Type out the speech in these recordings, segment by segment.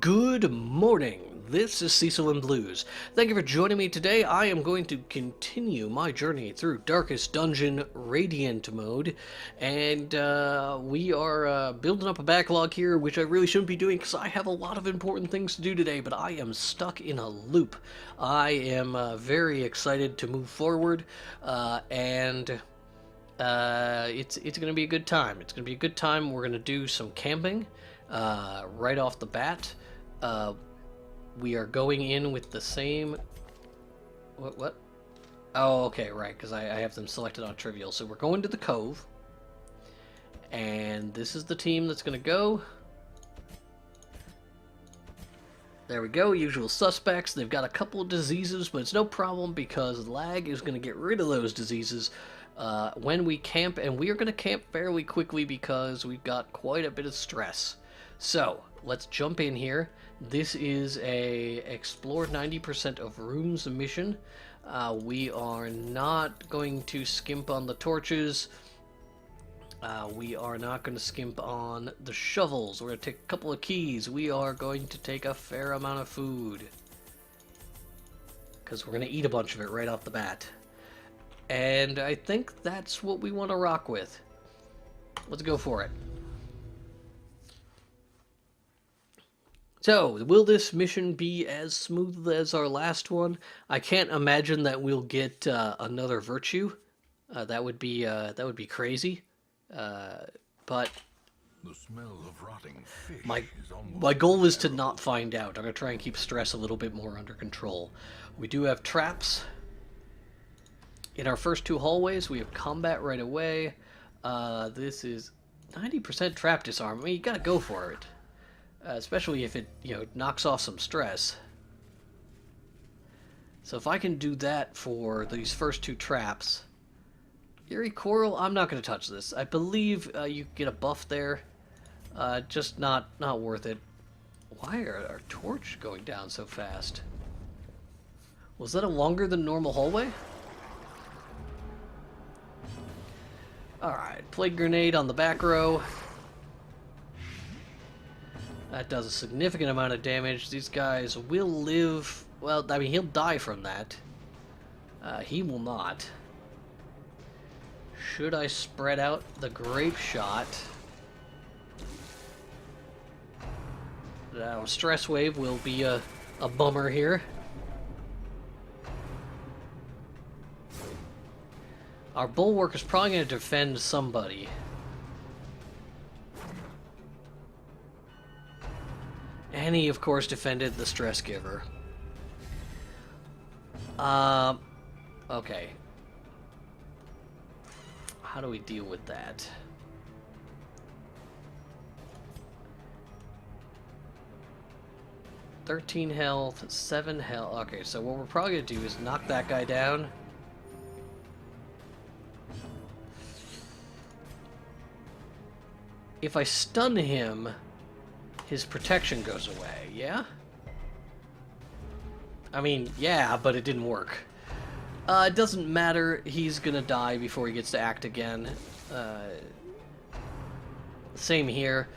Good morning. This is Cecil and Blues. Thank you for joining me today. I am going to continue my journey through Darkest Dungeon Radiant mode, and we are building up a backlog here, which I really shouldn't be doing because I have a lot of important things to do today, but I am stuck in a loop. I am very excited to move forward, and it's going to be a good time. It's going to be a good time. We're going to do some camping right off the bat. We are going in with the same... What? Oh, okay, right, because I have them selected on Trivial. So we're going to the Cove. And this is the team that's going to go. There we go, usual suspects. They've got a couple of diseases, but it's no problem because lag is going to get rid of those diseases when we camp. And we are going to camp fairly quickly because we've got quite a bit of stress. So, let's jump in here. This is a explore 90% of rooms mission. We are not going to skimp on the torches. We are not going to skimp on the shovels. We're going to take a couple of keys. We are going to take a fair amount of food, because we're going to eat a bunch of it right off the bat. And I think that's what we want to rock with. Let's go for it. So, will this mission be as smooth as our last one? I can't imagine that we'll get another virtue. That would be crazy. But the smell of rotting fish my goal is to not find out. I'm gonna try and keep stress a little bit more under control. We do have traps. In our first two hallways, we have combat right away. This is 90% trap disarm. I mean, you gotta go for it. Especially if it, knocks off some stress. So if I can do that for these first two traps... Eerie Coral, I'm not going to touch this. I believe you get a buff there. Just not worth it. Why are our torch going down so fast? Was that a longer than normal hallway? Alright, Plague Grenade on the back row. That does a significant amount of damage. These guys will live... Well, I mean, he'll die from that. He will not. Should I spread out the grape shot? Now, stress wave will be a bummer here. Our bulwark is probably going to defend somebody. And he, of course, defended the stress giver. Okay. How do we deal with that? "13 health, 7 health." Okay, so what we're probably going to do is knock that guy down. If I stun him, his protection goes away, yeah? I mean, yeah, but it didn't work. It doesn't matter, he's gonna die before he gets to act again. Same here.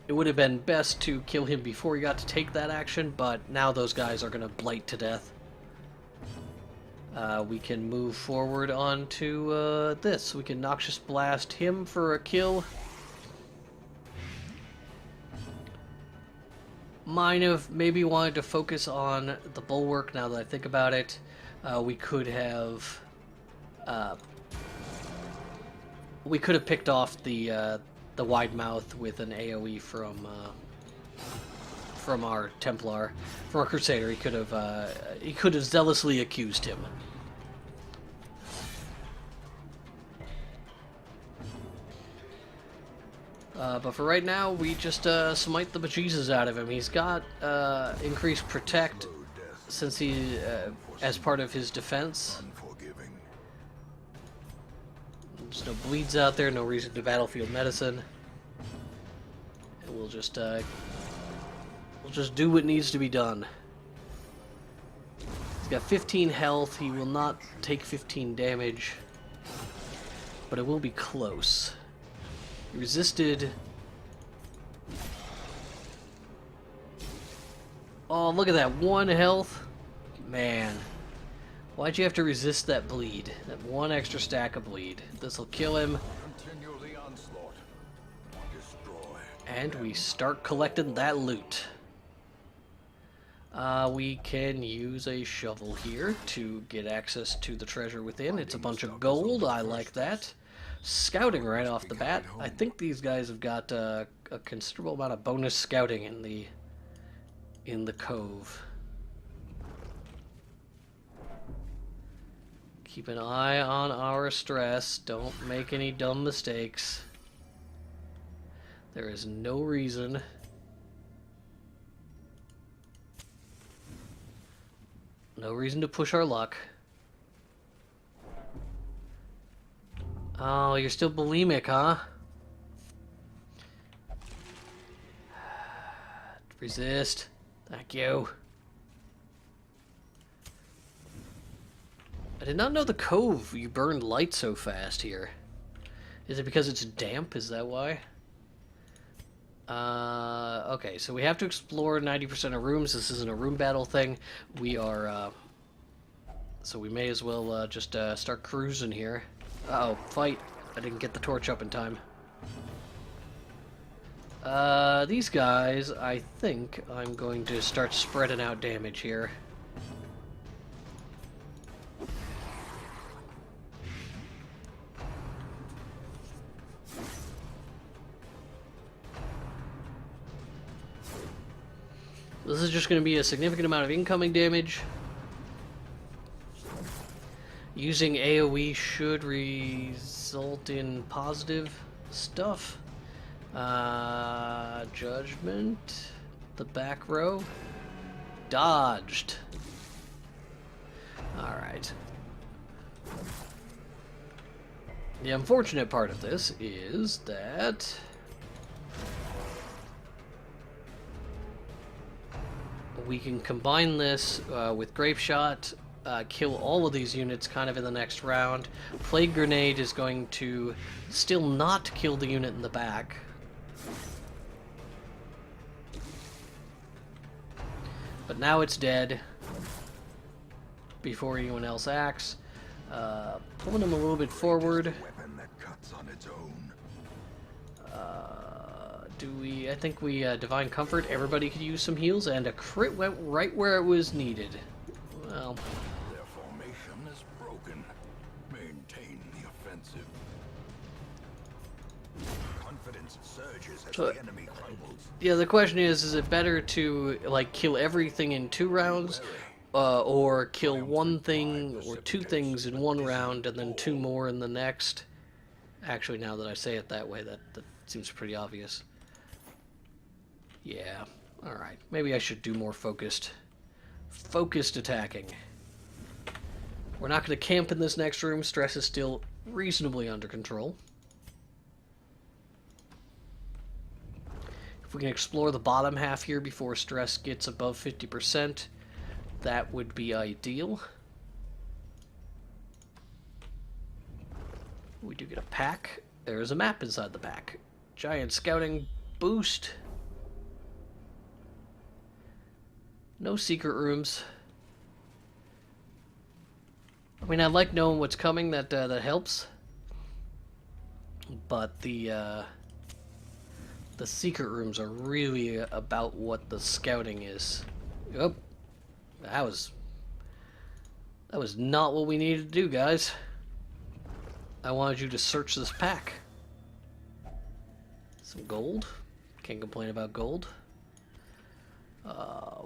It would have been best to kill him before he got to take that action, but now those guys are gonna blight to death. We can move forward onto this. We can Noxious Blast him for a kill. Might have maybe wanted to focus on the bulwark now that I think about it. We could have picked off the wide mouth with an AoE from our Templar, from our Crusader. He could have zealously accused him. But for right now, we just smite the bejesus out of him. He's got increased protect since he, as part of his defense. There's no bleeds out there, no reason to battlefield medicine. And we'll just do what needs to be done. He's got 15 health. He will not take 15 damage, but it will be close. He resisted Oh, look at that. 1 health. Man. Why'd you have to resist that bleed? That 1 extra stack of bleed. This'll kill him. Continue the onslaught. Destroy. And we start collecting that loot. We can use a shovel here to get access to the treasure within. It's a bunch of gold. I like that. Scouting right off the bat. I think these guys have got a considerable amount of bonus scouting in the cove. Keep an eye on our stress. Don't make any dumb mistakes. There is no reason to push our luck. Oh, you're still bulimic, huh? Resist. Thank you. I did not know the cove you burned light so fast here. Is it because it's damp? Is that why? Okay, so we have to explore 90% of rooms. This isn't a room battle thing. We are, so we may as well just start cruising here. Uh-oh, fight. I didn't get the torch up in time. These guys, I think I'm going to start spreading out damage here. This is just going to be a significant amount of incoming damage. Using AoE should result in positive stuff. Judgment. The back row. Dodged. Alright. The unfortunate part of this is that we can combine this with Grape Shot, kill all of these units kind of in the next round. Plague Grenade is going to still not kill the unit in the back. But now it's dead before anyone else acts. Pulling him a little bit forward. Weapon that cuts on its own. I think we Divine Comfort. Everybody could use some heals, and a crit went right where it was needed. Well, Their formation is broken. Maintain the offensive. Confidence surges as So- the enemy crumbles. yeah, the question is it better to like kill everything in 2 rounds, or kill 1 thing or 2 things in 1 round and then 2 more in the next? Actually, now that I say it that way, that seems pretty obvious. Yeah, alright. Maybe I should do more focused attacking. We're not going to camp in this next room. Stress is still reasonably under control. If we can explore the bottom half here before stress gets above 50%, that would be ideal. We do get a pack. There's a map inside the pack. Giant scouting boost. No secret rooms. I mean, I like knowing what's coming. That helps. But the secret rooms are really about what the scouting is. Oh, that was not what we needed to do, guys. I wanted you to search this pack. Some gold. Can't complain about gold.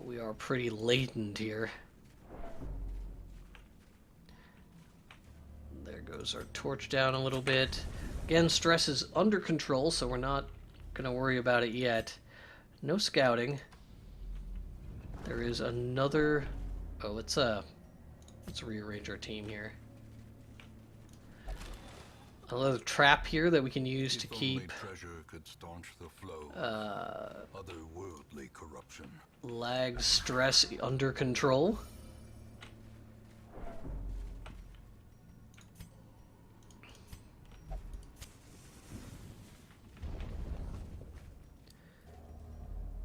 We are pretty latent here. There goes our torch down a little bit. Again, stress is under control, so we're not going to worry about it yet. No scouting. There is another... Oh, let's rearrange our team here. Another trap here that we can use to keep Treasure could staunch the flow. Otherworldly corruption. lag stress under control.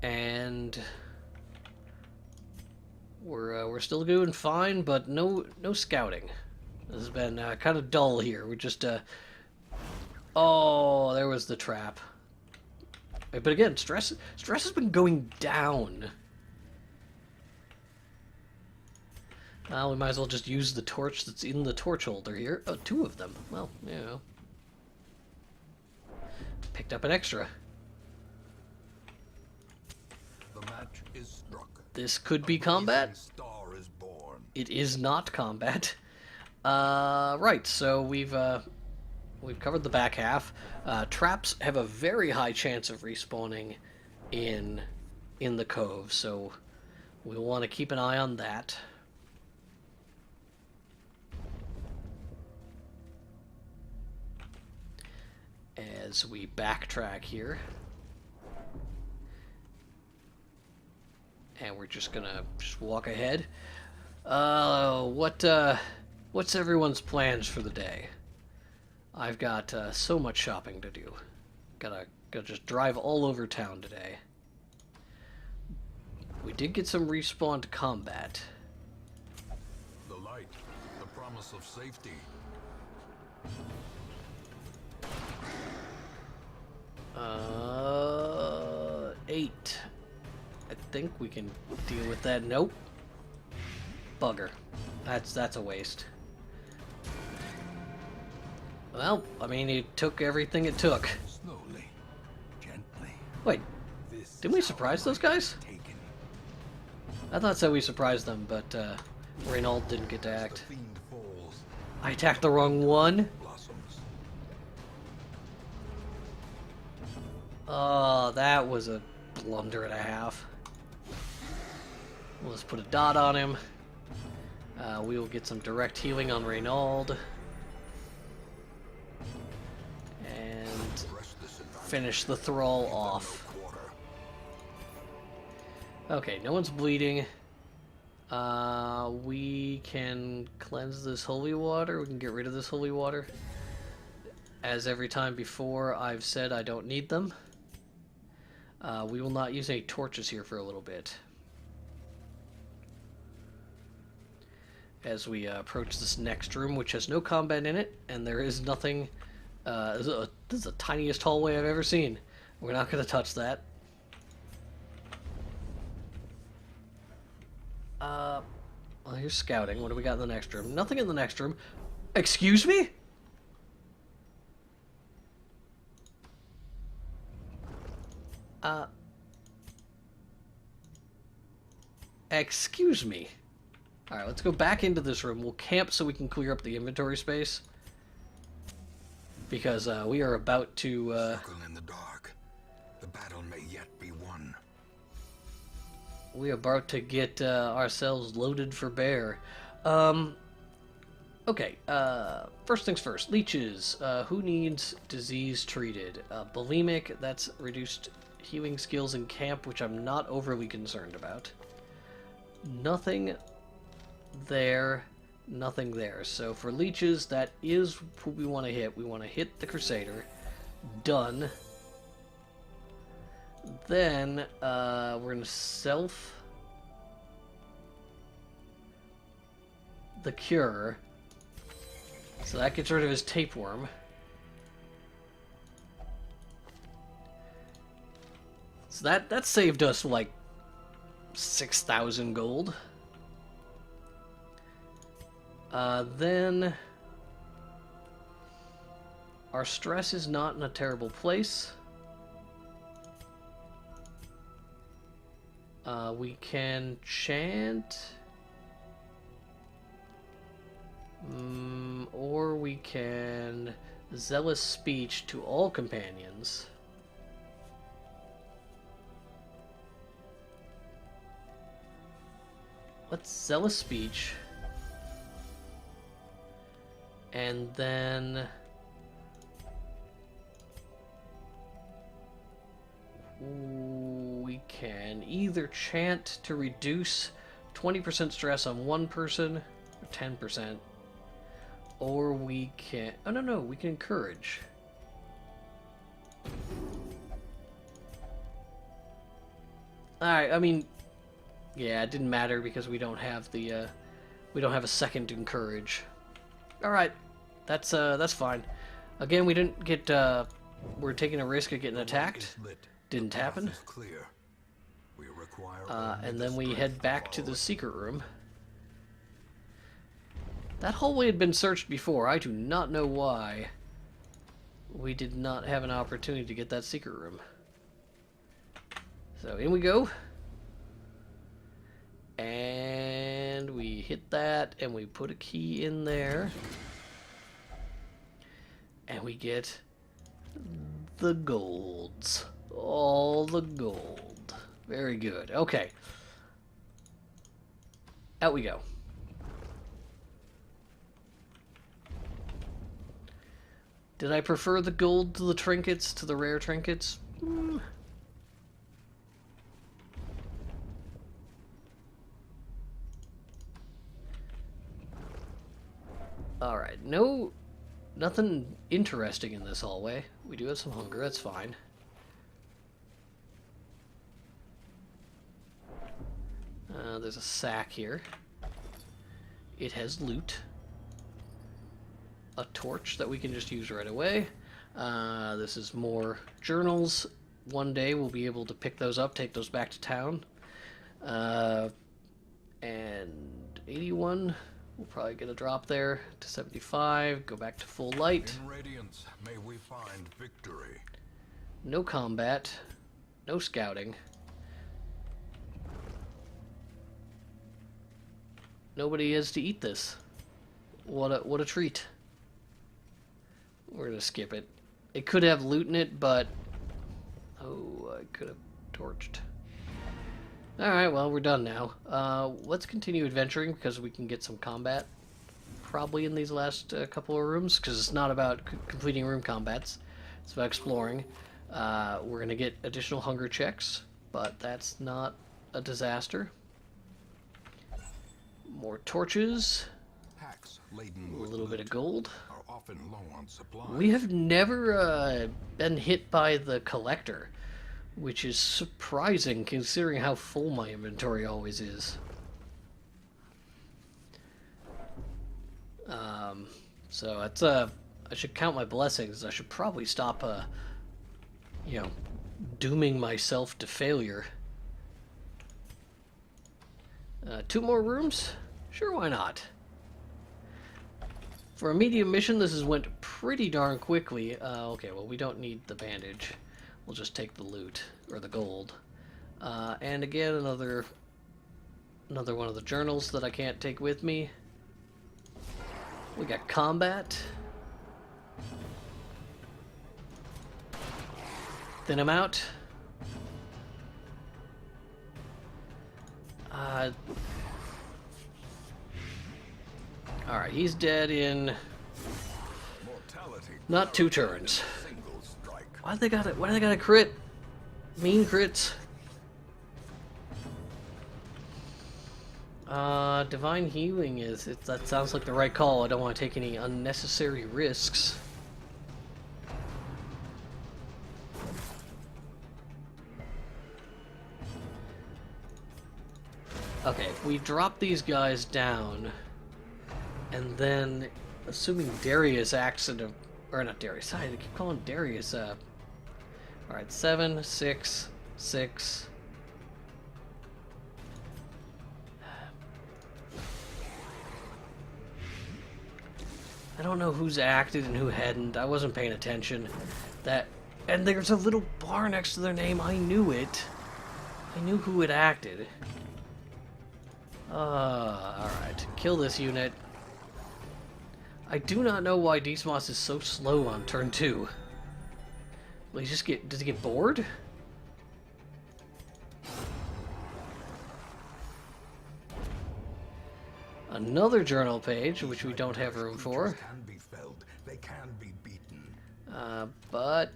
And We're still doing fine, but no scouting. This has been kind of dull here. We're just oh, there was the trap. But again, stress has been going down. We might as well just use the torch that's in the torch holder here. Oh, two of them. Well, you know. Picked up an extra. The match is struck. This could be combat. Star is born. It is not combat. Right, so we've covered the back half. Traps have a very high chance of respawning in the cove, so we'll want to keep an eye on that. As we backtrack here. And we're just gonna walk ahead. What's everyone's plans for the day? I've got so much shopping to do. Gotta just drive all over town today. We did get some respawned combat. The light, the promise of safety. 8. I think we can deal with that. Nope. Bugger. That's a waste. Well, I mean, it took everything it took. Slowly, gently. Wait, didn't we surprise those guys? Taken. I thought so we surprised them, but Reynold didn't get to The act. fiend falls, I attacked the wrong one. blossoms. Oh, that was a blunder and a half. Let's put a dot on him. We will get some direct healing on Reynold. And Press this advantage. finish the thrall off. Quarter. Okay, no one's bleeding. We can cleanse this holy water. We can get rid of this holy water. As every time before, I've said I don't need them. We will not use any torches here for a little bit. As we approach this next room, which has no combat in it, and there is nothing. This is the tiniest hallway I've ever seen. We're not going to touch that. Well, here's scouting. What do we got in the next room? Nothing in the next room. Excuse me? Excuse me. Alright, let's go back into this room. We'll camp so we can clear up the inventory space. Because we are about to... Circle in the dark. The battle may yet be won. We are about to get ourselves loaded for bear. Okay, first things first. Leeches. Who needs disease treated? Bulimic, that's reduced healing skills in camp, which I'm not overly concerned about. Nothing there, nothing there. So for leeches, that is who we want to hit. We want to hit the Crusader. Done. Then we're going to self the cure. So that gets rid of his tapeworm. So that saved us like 6,000 gold. Then our stress is not in a terrible place. We can chant, or we can zealous speech to all companions. Let's zealous speech. And then we can either chant to reduce 20% stress on one person, or 10%, or we can... Oh, no, we can encourage. Alright, I mean, Yeah, it didn't matter because we don't have the we don't have a second encourage. All right, that's fine. Again, we didn't get. We're taking a risk of getting attacked. Didn't happen. And then we head back to the secret room. That hallway had been searched before. I do not know why we did not have an opportunity to get that secret room. So in we go. And we hit that, and we put a key in there. And we get the golds. All the gold. Very good. Okay. Out we go. Did I prefer the gold to the trinkets, to the rare trinkets? Alright, nothing interesting in this hallway. We do have some hunger, that's fine. There's a sack here. It has loot. A torch that we can just use right away. This is more journals. One day we'll be able to pick those up, take those back to town. And 81, we'll probably get a drop there to 75, go back to full light. In Radiance, may we find victory. No combat, no scouting. Nobody is to eat this. What a treat. We're gonna skip it. It could have loot in it, but oh, I could have torched. Alright, well, we're done now. Let's continue adventuring because we can get some combat probably in these last couple of rooms, because it's not about completing room combats. It's about exploring. We're gonna get additional hunger checks, but that's not a disaster. More torches. Packs laden A with little bit loot of gold. are often low on supplies. We have never been hit by the collector, which is surprising considering how full my inventory always is. So it's I should count my blessings. I should probably stop, you know, dooming myself to failure. 2 more rooms? Sure, why not? For a medium mission, this has went pretty darn quickly. Okay, well, we don't need the bandage. We'll just take the loot, or the gold. And again, another one of the journals that I can't take with me. We got combat. Thin him out. Alright, he's dead in not 2 turns. Why do they got it? Why do they got a crit? Mean crits. Divine healing that sounds like the right call. I don't want to take any unnecessary risks. Okay, if we drop these guys down, and then, assuming Darius acts in a... Or not Darius, sorry, I keep calling Darius, Alright, 7, 6, 6... I don't know who's acted and who hadn't. I wasn't paying attention. And there's a little bar next to their name. I knew it. I knew who had acted. Alright. Kill this unit. I do not know why Dismas is so slow on turn 2. Will he just does he get bored? Another journal page, which we don't have room for. Can be felled. They can be beaten. But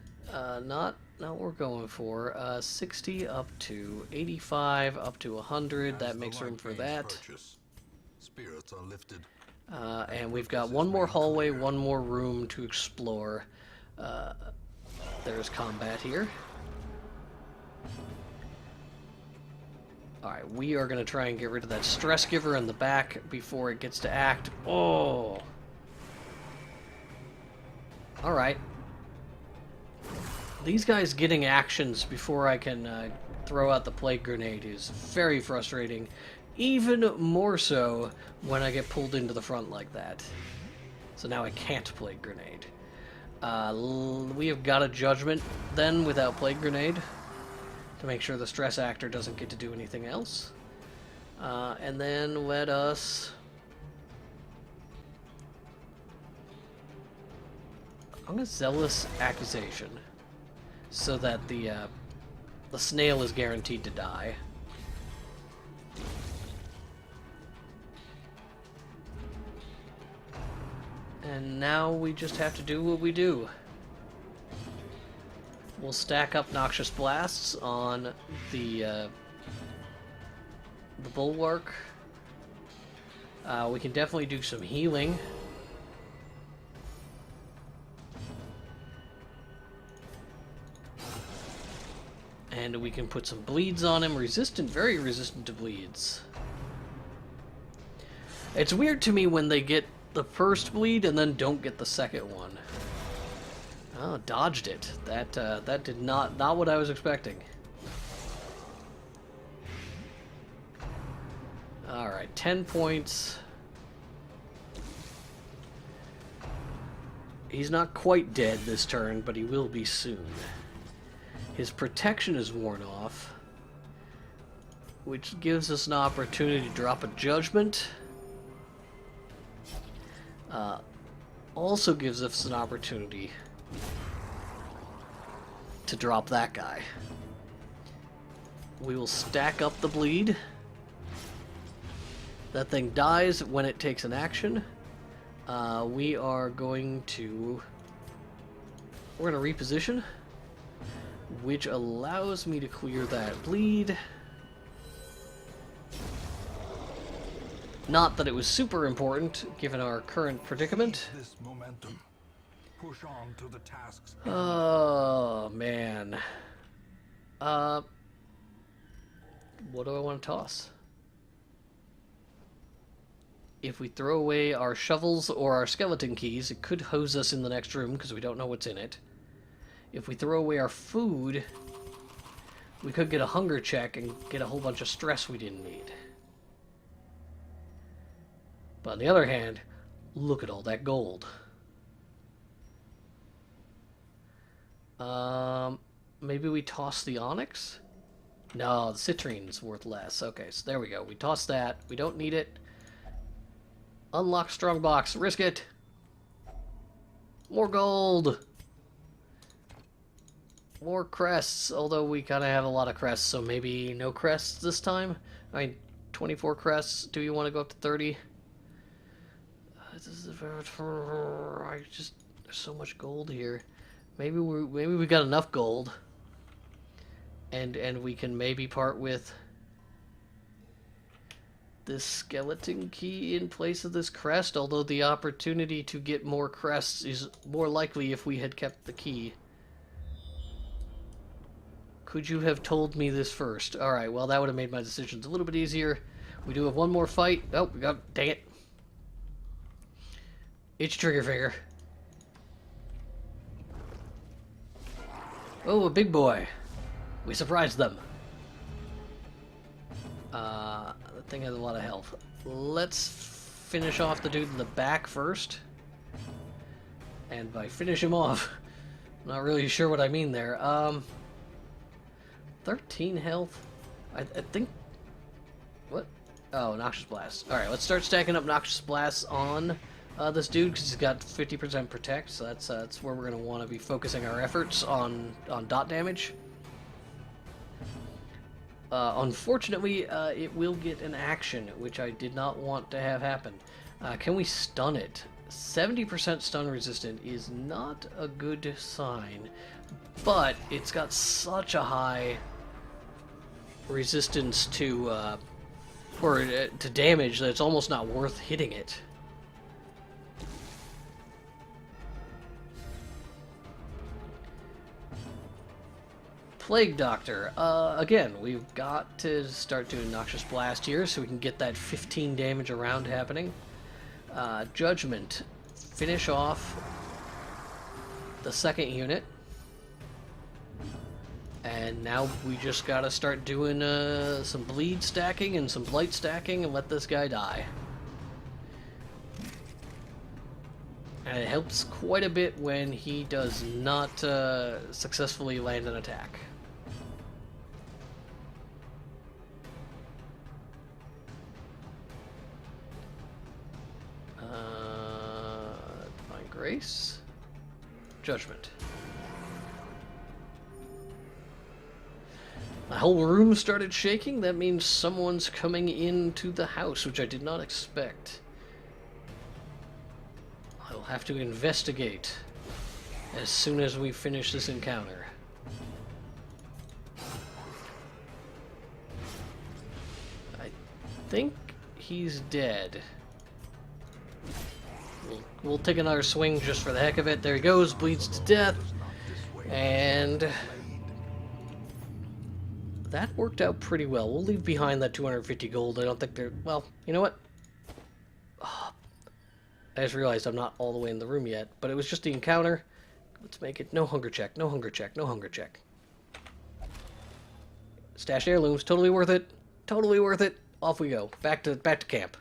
not what we're going for. 60 up to 85 up to 100. That makes room for that. Spirits are lifted. And we've got one more hallway, one more room to explore. There's combat here. Alright, we are going to try and get rid of that stress giver in the back before it gets to act. Oh! Alright. These guys getting actions before I can throw out the plague grenade is very frustrating. Even more so when I get pulled into the front like that. So now I can't plague grenade. We have got a judgment then without plague grenade to make sure the stress actor doesn't get to do anything else. And then let us... I'm going to zealous accusation so that the snail is guaranteed to die. And now we just have to do what we do. We'll stack up Noxious Blasts on the bulwark. We can definitely do some healing. And we can put some bleeds on him. Resistant, very resistant to bleeds. It's weird to me when they get the first bleed and then don't get the second one. Oh, dodged it. That did not what I was expecting. Alright, 10 points. He's not quite dead this turn, but he will be soon. His protection is worn off, which gives us an opportunity to drop a judgment. Also gives us an opportunity to drop that guy. We will stack up the bleed. That thing dies when it takes an action. We are going to... We're going to reposition, which allows me to clear that bleed. Not that it was super important, given our current predicament. This momentum. Push on to the tasks. Oh, man. What do I want to toss? If we throw away our shovels or our skeleton keys, it could hose us in the next room because we don't know what's in it. If we throw away our food, we could get a hunger check and get a whole bunch of stress we didn't need. But on the other hand, look at all that gold. Maybe we toss the onyx? No, the citrine's worth less. Okay, so there we go. We toss that. We don't need it. Unlock strong box. Risk it. More gold. More crests, although we kind of have a lot of crests, so maybe no crests this time. I mean, 24 crests. Do you want to go up to 30? There's so much gold here. Maybe we got enough gold, and we can maybe part with this skeleton key in place of this crest. Although the opportunity to get more crests is more likely if we had kept the key. Could you have told me this first? All right. Well, that would have made my decisions a little bit easier. We do have one more fight. Oh, we got. Dang it. Itch trigger finger. Oh, a big boy. We surprised them. The thing has a lot of health. Let's finish off the dude in the back first. And by finish him off, I'm not really sure what I mean there. 13 health? I think... What? Oh, Noxious Blast. Alright, let's start stacking up Noxious Blasts on this dude, because he's got 50% protect, so that's where we're going to want to be focusing our efforts on dot damage. Unfortunately, it will get an action, which I did not want to have happen. Can we stun it? 70% stun resistant is not a good sign, but it's got such a high resistance to to damage that it's almost not worth hitting it. Plague Doctor. Again, we've got to start doing Noxious Blast here so we can get that 15 damage around happening. Judgment. Finish off the second unit. And now we just gotta start doing some bleed stacking and some blight stacking and let this guy die. And it helps quite a bit when he does not successfully land an attack. Divine Grace. Judgment. The whole room started shaking. That means someone's coming into the house, which I did not expect. I'll have to investigate as soon as we finish this encounter. I think he's dead. We'll take another swing just for the heck of it. There he goes, bleeds to death. And that worked out pretty well. We'll leave behind that 250 gold. I don't think they're... Well, you know what? Oh, I just realized I'm not all the way in the room yet, but it was just the encounter. Let's make it no hunger check, no hunger check, no hunger check. Stashed heirlooms, totally worth it. Totally worth it. Off we go. Back to camp.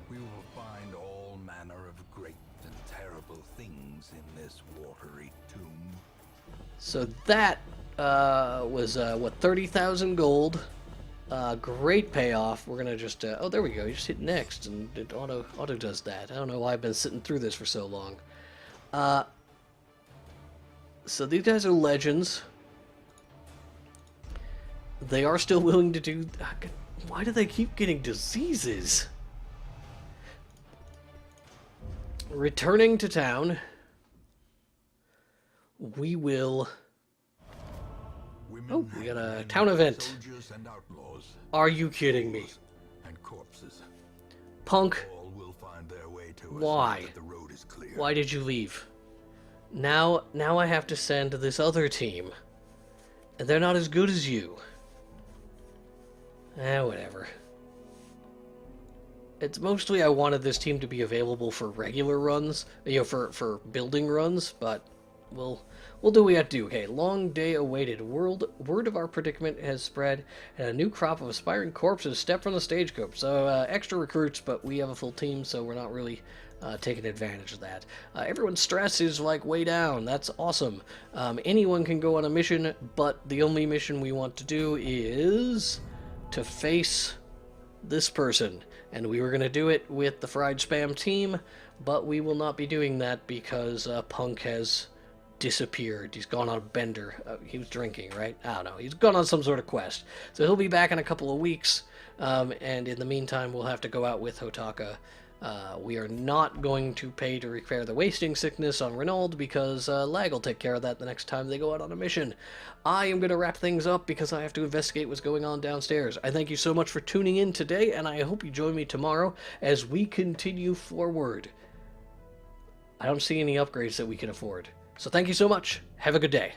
We will find all manner of great and terrible things in this watery tomb. So that was, what, 30,000 gold. Great payoff. We're gonna just, oh, there we go. You just hit next, and it auto does that. I don't know why I've been sitting through this for so long. So these guys are legends. They are still willing to do... Why do they keep getting diseases? Returning to town, we will... Oh, we got a town event. Are you kidding me? And corpses. Punk, All will find their way to us why? now that the road is clear. Why did you leave? Now I have to send this other team. And they're not as good as you. Whatever. It's mostly I wanted this team to be available for regular runs, you know, for building runs, but we'll do what we have to do. Okay, long day awaited. Word of our predicament has spread, and a new crop of aspiring corpses step from the stagecoach. So extra recruits, but we have a full team, so we're not really taking advantage of that. Everyone's stress is like way down. That's awesome. Anyone can go on a mission, but the only mission we want to do is to face this person. And we were going to do it with the Fried Spam team, but we will not be doing that because Punk has disappeared. He's gone on a bender. He was drinking, right? I don't know. He's gone on some sort of quest. So he'll be back in a couple of weeks, and in the meantime, we'll have to go out with Hotaka. We are not going to pay to repair the wasting sickness on Renauld because Lag will take care of that the next time they go out on a mission. I am going to wrap things up because I have to investigate what's going on downstairs. I thank you so much for tuning in today, and I hope you join me tomorrow as we continue forward. I don't see any upgrades that we can afford. So thank you so much. Have a good day.